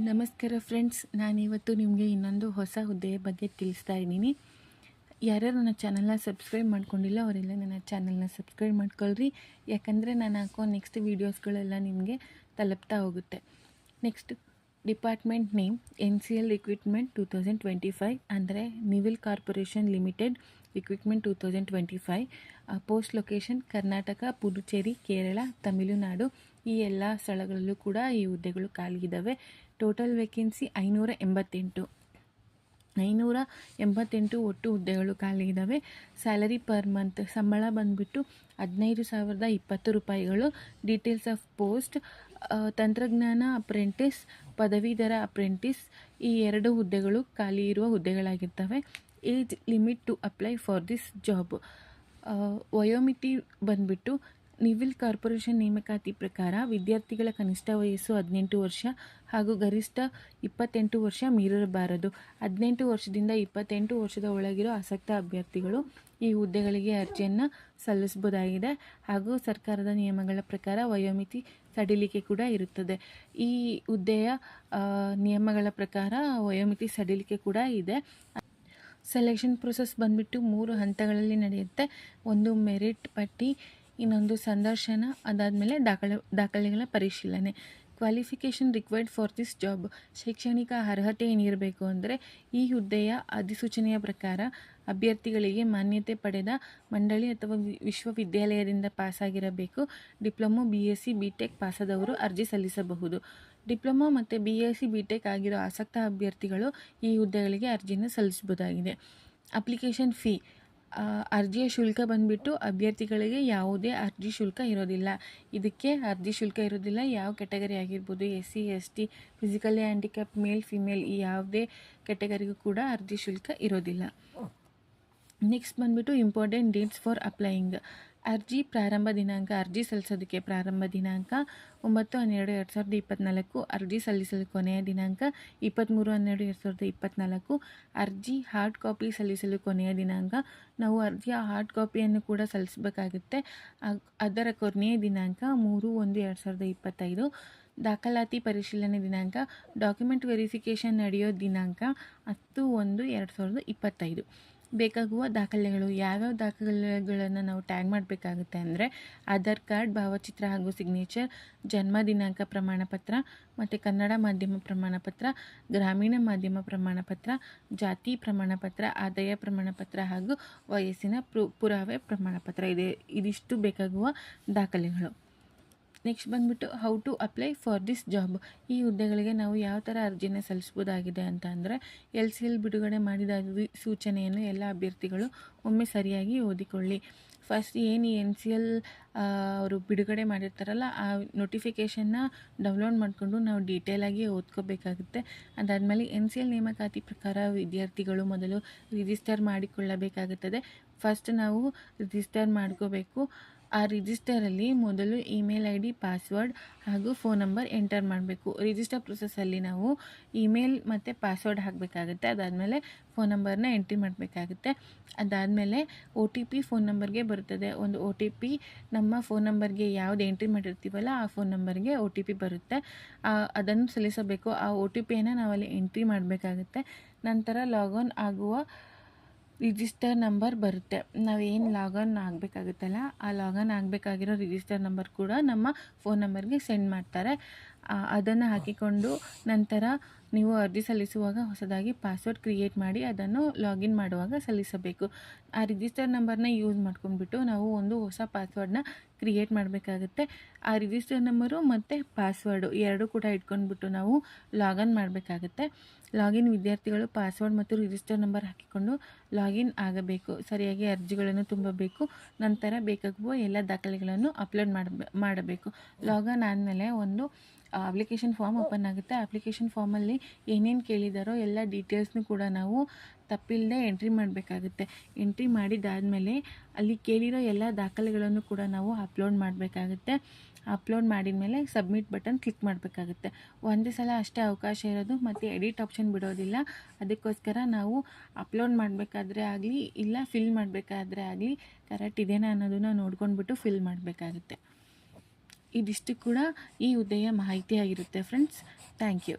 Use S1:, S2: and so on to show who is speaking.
S1: ನಮಸ್ಕಾರ ಫ್ರೆಂಡ್ಸ್, ನಾನಿವತ್ತು ನಿಮಗೆ ಇನ್ನೊಂದು ಹೊಸ ಹುದ್ದೆಯ ಬಗ್ಗೆ ತಿಳಿಸ್ತಾ ಇದ್ದೀನಿ. ಯಾರ್ಯಾರು ನನ್ನ ಚಾನಲ್ನ ಸಬ್ಸ್ಕ್ರೈಬ್ ಮಾಡ್ಕೊಂಡಿಲ್ಲ ಅವರೆಲ್ಲ ನನ್ನ ಚಾನಲ್ನ ಸಬ್ಸ್ಕ್ರೈಬ್ ಮಾಡ್ಕೊಳ್ರಿ. ಯಾಕಂದರೆ ನಾನು ಹಾಕೋ ನೆಕ್ಸ್ಟ್ ವೀಡಿಯೋಸ್ಗಳೆಲ್ಲ ನಿಮಗೆ ತಲುಪ್ತಾ ಹೋಗುತ್ತೆ. Next department name NCL recruitment 2025 ಅಂದರೆ Neyveli corporation limited recruitment 2025. Post location Karnataka, Puducherry, Kerala, Tamil Nadu ಈ ಎಲ್ಲ ಸ್ಥಳಗಳಲ್ಲೂ ಕೂಡ ಈ ಹುದ್ದೆಗಳು ಖಾಲಿ ಇದ್ದಾವೆ. ಟೋಟಲ್ ವೇಕೆನ್ಸಿ 588 ಒಟ್ಟು ಹುದ್ದೆಗಳು ಖಾಲಿ ಇದ್ದಾವೆ. ಸ್ಯಾಲರಿ ಪರ್ ಮಂತ್ ಸಂಬಳ ಬಂದುಬಿಟ್ಟು 15,020 ರೂಪಾಯಿಗಳು. ಡೀಟೇಲ್ಸ್ ಆಫ್ ಪೋಸ್ಟ್ ತಂತ್ರಜ್ಞಾನ ಅಪ್ರೆಂಟಿಸ್, ಪದವೀಧರ ಅಪ್ರೆಂಟಿಸ್ ಈ ಎರಡು ಹುದ್ದೆಗಳು ಖಾಲಿ ಇರುವ ಹುದ್ದೆಗಳಾಗಿರ್ತವೆ. Age limit to apply for this job. ವಯೋಮಿತಿ ಬಂದುಬಿಟ್ಟು ನಿವಿಲ್ ಕಾರ್ಪೊರೇಷನ್ ನೇಮಕಾತಿ ಪ್ರಕಾರ ವಿದ್ಯಾರ್ಥಿಗಳ ಕನಿಷ್ಠ ವಯಸ್ಸು 18 ವರ್ಷ ಹಾಗೂ ಗರಿಷ್ಠ 28 ವರ್ಷ ಮೀರಬಾರದು. 18 ವರ್ಷದಿಂದ 28 ವರ್ಷದ ಒಳಗಿರೋ ಆಸಕ್ತ ಅಭ್ಯರ್ಥಿಗಳು ಈ ಹುದ್ದೆಗಳಿಗೆ ಅರ್ಜಿಯನ್ನು ಸಲ್ಲಿಸಬಹುದಾಗಿದೆ. ಹಾಗೂ ಸರ್ಕಾರದ ನಿಯಮಗಳ ಪ್ರಕಾರ ವಯೋಮಿತಿ ಸಡಿಲಿಕೆ ಕೂಡ ಇರುತ್ತದೆ. ಈ ಹುದ್ದೆಯ ನಿಯಮಗಳ ಪ್ರಕಾರ ವಯೋಮಿತಿ ಸಡಿಲಿಕೆ ಕೂಡ ಇದೆ. ಸೆಲೆಕ್ಷನ್ ಪ್ರೊಸೆಸ್ ಬಂದುಬಿಟ್ಟು 3 ಹಂತಗಳಲ್ಲಿ ನಡೆಯುತ್ತೆ. ಒಂದು ಮೆರಿಟ್ ಪಟ್ಟಿ, ಇನ್ನೊಂದು ಸಂದರ್ಶನ, ಅದಾದಮೇಲೆ ದಾಖಲೆಗಳ ಪರಿಶೀಲನೆ. Qualification required for this job. ಶೈಕ್ಷಣಿಕ ಅರ್ಹತೆ ಏನಿರಬೇಕು ಅಂದರೆ ಈ ಹುದ್ದೆಯ ಅಧಿಸೂಚನೆಯ ಪ್ರಕಾರ ಅಭ್ಯರ್ಥಿಗಳಿಗೆ ಮಾನ್ಯತೆ ಪಡೆದ ಮಂಡಳಿ ಅಥವಾ ವಿಶ್ವವಿದ್ಯಾಲಯದಿಂದ ಪಾಸಾಗಿರಬೇಕು. ಡಿಪ್ಲೊಮೊ, BSc, BTech ಪಾಸಾದವರು ಅರ್ಜಿ ಸಲ್ಲಿಸಬಹುದು. ಡಿಪ್ಲೊಮೊ ಮತ್ತು BSc, BTech ಆಗಿರೋ ಆಸಕ್ತ ಅಭ್ಯರ್ಥಿಗಳು ಈ ಹುದ್ದೆಗಳಿಗೆ ಅರ್ಜಿಯನ್ನು ಸಲ್ಲಿಸಬಹುದಾಗಿದೆ. Application fee. ಅರ್ಜಿಯ ಶುಲ್ಕ ಬಂದುಬಿಟ್ಟು ಅಭ್ಯರ್ಥಿಗಳಿಗೆ ಯಾವುದೇ ಅರ್ಜಿ ಶುಲ್ಕ ಇರೋದಿಲ್ಲ. ಇದಕ್ಕೆ ಅರ್ಜಿ ಶುಲ್ಕ ಇರೋದಿಲ್ಲ. ಯಾವ ಕೆಟಗರಿ ಆಗಿರ್ಬೋದು, SC, ST, ಫಿಸಿಕಲಿ ಹ್ಯಾಂಡಿಕ್ಯಾಪ್, ಮೇಲ್, ಫಿಮೇಲ್ ಈ ಯಾವುದೇ ಕೆಟಗರಿಗೂ ಕೂಡ ಅರ್ಜಿ ಶುಲ್ಕ ಇರೋದಿಲ್ಲ. ನೆಕ್ಸ್ಟ್ ಬಂದುಬಿಟ್ಟು ಇಂಪಾರ್ಟೆಂಟ್ ಡೇಟ್ಸ್ ಫಾರ್ ಅಪ್ಲೈಯಿಂಗ್. ಅರ್ಜಿ ಪ್ರಾರಂಭ ದಿನಾಂಕ. ಅರ್ಜಿ ಸಲ್ಲಿಸೋದಕ್ಕೆ ಪ್ರಾರಂಭ ದಿನಾಂಕ 9/12/2024. ಅರ್ಜಿ ಸಲ್ಲಿಸಲು ಕೊನೆಯ ದಿನಾಂಕ 23/12/2024. ಅರ್ಜಿ ಹಾರ್ಡ್ ಕಾಪಿ ಸಲ್ಲಿಸಲು ಕೊನೆಯ ದಿನಾಂಕ. ನಾವು ಅರ್ಜಿಯ ಹಾರ್ಡ್ ಕಾಪಿಯನ್ನು ಕೂಡ ಸಲ್ಲಿಸಬೇಕಾಗುತ್ತೆ. ಅದರ ಕೊನೆಯ ದಿನಾಂಕ 3/1/2025. ದಾಖಲಾತಿ ಪರಿಶೀಲನೆ ದಿನಾಂಕ. ಡಾಕ್ಯುಮೆಂಟ್ ವೆರಿಫಿಕೇಷನ್ ನಡೆಯೋ ದಿನಾಂಕ 10/1/2025. ಬೇಕಾಗುವ ದಾಖಲೆಗಳು. ಯಾವ್ಯಾವ ದಾಖಲೆಗಳನ್ನು ನಾವು ಟ್ಯಾಗ್ ಮಾಡಬೇಕಾಗುತ್ತೆ ಅಂದರೆ ಆಧಾರ್ ಕಾರ್ಡ್, ಭಾವಚಿತ್ರ ಹಾಗೂ ಸಿಗ್ನೇಚರ್, ಜನ್ಮ ದಿನಾಂಕ ಪ್ರಮಾಣಪತ್ರ ಮತ್ತು ಕನ್ನಡ ಮಾಧ್ಯಮ ಪ್ರಮಾಣಪತ್ರ, ಗ್ರಾಮೀಣ ಮಾಧ್ಯಮ ಪ್ರಮಾಣಪತ್ರ, ಜಾತಿ ಪ್ರಮಾಣಪತ್ರ, ಆದಾಯ ಪ್ರಮಾಣಪತ್ರ ಹಾಗೂ ವಯಸ್ಸಿನ ಪುರಾವೆ ಪ್ರಮಾಣಪತ್ರ ಇದಿಷ್ಟು ಬೇಕಾಗುವ ದಾಖಲೆಗಳು. ನೆಕ್ಸ್ಟ್ ಬಂದುಬಿಟ್ಟು how to apply for this job. ಈ ಹುದ್ದೆಗಳಿಗೆ ನಾವು ಯಾವ ಥರ ಅರ್ಜಿನ ಸಲ್ಲಿಸ್ಬೋದಾಗಿದೆ ಅಂತ ಅಂದರೆ LCL ಬಿಡುಗಡೆ ಮಾಡಿದ ಸೂಚನೆಯನ್ನು ಎಲ್ಲ ಅಭ್ಯರ್ಥಿಗಳು ಒಮ್ಮೆ ಸರಿಯಾಗಿ ಓದಿಕೊಳ್ಳಿ. ಫಸ್ಟ್ ಏನು NCL ಅವರು ಬಿಡುಗಡೆ ಮಾಡಿರ್ತಾರಲ್ಲ ಆ ನೋಟಿಫಿಕೇಷನ್ನ ಡೌನ್ಲೋಡ್ ಮಾಡಿಕೊಂಡು ನಾವು ಡೀಟೇಲಾಗಿ ಓದ್ಕೋಬೇಕಾಗುತ್ತೆ. ಅದಾದಮೇಲೆ NCL ನೇಮಕಾತಿ ಪ್ರಕಾರ ವಿದ್ಯಾರ್ಥಿಗಳು ಮೊದಲು ರಿಜಿಸ್ಟರ್ ಮಾಡಿಕೊಳ್ಳಬೇಕಾಗುತ್ತದೆ. ಫಸ್ಟ್ ನಾವು ರಿಜಿಸ್ಟರ್ ಮಾಡ್ಕೋಬೇಕು. ಆ ರಿಜಿಸ್ಟರಲ್ಲಿ ಮೊದಲು ಇಮೇಲ್ ID, ಪಾಸ್ವರ್ಡ್ ಹಾಗೂ ಫೋನ್ ನಂಬರ್ ಎಂಟರ್ ಮಾಡಬೇಕು. ರಿಜಿಸ್ಟರ್ ಪ್ರೊಸೆಸ್ಸಲ್ಲಿ ನಾವು ಇಮೇಲ್ ಮತ್ತು ಪಾಸ್ವರ್ಡ್ ಹಾಕಬೇಕಾಗುತ್ತೆ. ಅದಾದಮೇಲೆ ಫೋನ್ ನಂಬರ್ನ ಎಂಟ್ರಿ ಮಾಡಬೇಕಾಗುತ್ತೆ. ಅದಾದಮೇಲೆ OTP ಫೋನ್ ನಂಬರ್ಗೆ ಬರುತ್ತದೆ. ಒಂದು OTP ನಮ್ಮ ಫೋನ್ ನಂಬರ್ಗೆ ಯಾವುದು ಎಂಟ್ರಿ ಮಾಡಿರ್ತೀವಲ್ಲ ಆ ಫೋನ್ ನಂಬರ್ಗೆ OTP ಬರುತ್ತೆ. ಅದನ್ನು ಸಲ್ಲಿಸಬೇಕು. ಆ OTPಯನ್ನು ನಾವಲ್ಲಿ ಎಂಟ್ರಿ ಮಾಡಬೇಕಾಗುತ್ತೆ. ನಂತರ ಲಾಗಿನ್ ಆಗುವ ರಿಜಿಸ್ಟರ್ ನಂಬರ್ ಬರುತ್ತೆ. ನಾವೇನು ಲಾಗಿನ್ ಆಗಬೇಕಾಗುತ್ತಲ್ಲ ಆ ಲಾಗಿನ್ ಆಗಬೇಕಾಗಿರೋ ರಿಜಿಸ್ಟರ್ ನಂಬರ್ ಕೂಡ ನಮ್ಮ ಫೋನ್ ನಂಬರ್ಗೆ ಸೆಂಡ್ ಮಾಡ್ತಾರೆ. ಅದನ್ನು ಹಾಕಿಕೊಂಡು ನಂತರ ನೀವು ಅರ್ಜಿ ಸಲ್ಲಿಸುವಾಗ ಹೊಸದಾಗಿ ಪಾಸ್ವರ್ಡ್ ಕ್ರಿಯೇಟ್ ಮಾಡಿ ಅದನ್ನು ಲಾಗಿನ್ ಮಾಡುವಾಗ ಸಲ್ಲಿಸಬೇಕು. ಆ ರಿಜಿಸ್ಟರ್ ನಂಬರ್ನ ಯೂಸ್ ಮಾಡ್ಕೊಂಡ್ಬಿಟ್ಟು ನಾವು ಒಂದು ಹೊಸ ಪಾಸ್ವರ್ಡ್ನ ಕ್ರಿಯೇಟ್ ಮಾಡಬೇಕಾಗುತ್ತೆ. ಆ ರಿಜಿಸ್ಟರ್ ನಂಬರು ಮತ್ತು ಪಾಸ್ವರ್ಡು ಎರಡೂ ಕೂಡ ಇಟ್ಕೊಂಡ್ಬಿಟ್ಟು ನಾವು ಲಾಗಿನ್ ಮಾಡಬೇಕಾಗುತ್ತೆ. ಲಾಗಿನ್ ವಿದ್ಯಾರ್ಥಿಗಳು ಪಾಸ್ವರ್ಡ್ ಮತ್ತು ರಿಜಿಸ್ಟರ್ ನಂಬರ್ ಹಾಕಿಕೊಂಡು ಲಾಗಿನ್ ಆಗಬೇಕು. ಸರಿಯಾಗಿ ಅರ್ಜಿಗಳನ್ನು ತುಂಬಬೇಕು. ನಂತರ ಬೇಕಾಗುವ ಎಲ್ಲ ದಾಖಲೆಗಳನ್ನು ಅಪ್ಲೋಡ್ ಮಾಡಬೇಕು. ಲಾಗಿನ್ ಆದಮೇಲೆ ಒಂದು ಅಪ್ಲಿಕೇಶನ್ ಫಾರ್ಮ್ ಓಪನ್ ಆಗುತ್ತೆ. ಅಪ್ಲಿಕೇಶನ್ ಫಾರ್ಮಲ್ಲಿ ಏನೇನು ಕೇಳಿದಾರೋ ಎಲ್ಲ ಡೀಟೇಲ್ಸ್ನು ಕೂಡ ನಾವು ತಪ್ಪಿಲ್ಲದೆ ಎಂಟ್ರಿ ಮಾಡಬೇಕಾಗುತ್ತೆ. ಎಂಟ್ರಿ ಮಾಡಿದಾದಮೇಲೆ ಅಲ್ಲಿ ಕೇಳಿರೋ ಎಲ್ಲ ದಾಖಲೆಗಳನ್ನು ಕೂಡ ನಾವು ಅಪ್ಲೋಡ್ ಮಾಡಬೇಕಾಗುತ್ತೆ. ಅಪ್ಲೋಡ್ ಮಾಡಿದ ಮೇಲೆ ಸಬ್ಮಿಟ್ ಬಟನ್ ಕ್ಲಿಕ್ ಮಾಡಬೇಕಾಗುತ್ತೆ. ಒಂದೇ ಸಲ ಅಷ್ಟೇ ಅವಕಾಶ ಇರೋದು, ಮತ್ತು ಎಡಿಟ್ ಆಪ್ಷನ್ ಬಿಡೋದಿಲ್ಲ. ಅದಕ್ಕೋಸ್ಕರ ನಾವು ಅಪ್ಲೋಡ್ ಮಾಡಬೇಕಾದ್ರೆ ಆಗಲಿ ಇಲ್ಲ ಫಿಲ್ ಮಾಡಬೇಕಾದ್ರೆ ಆಗಲಿ ಕರೆಕ್ಟ್ ಇದೆನಾ ಅನ್ನೋದನ್ನು ನೋಡ್ಕೊಂಡ್ಬಿಟ್ಟು ಫಿಲ್ ಮಾಡಬೇಕಾಗುತ್ತೆ. ಇದಿಷ್ಟು ಕೂಡ ಈ ಹುದ್ದೆಯ ಮಾಹಿತಿಯಾಗಿರುತ್ತೆ ಫ್ರೆಂಡ್ಸ್. Thank you.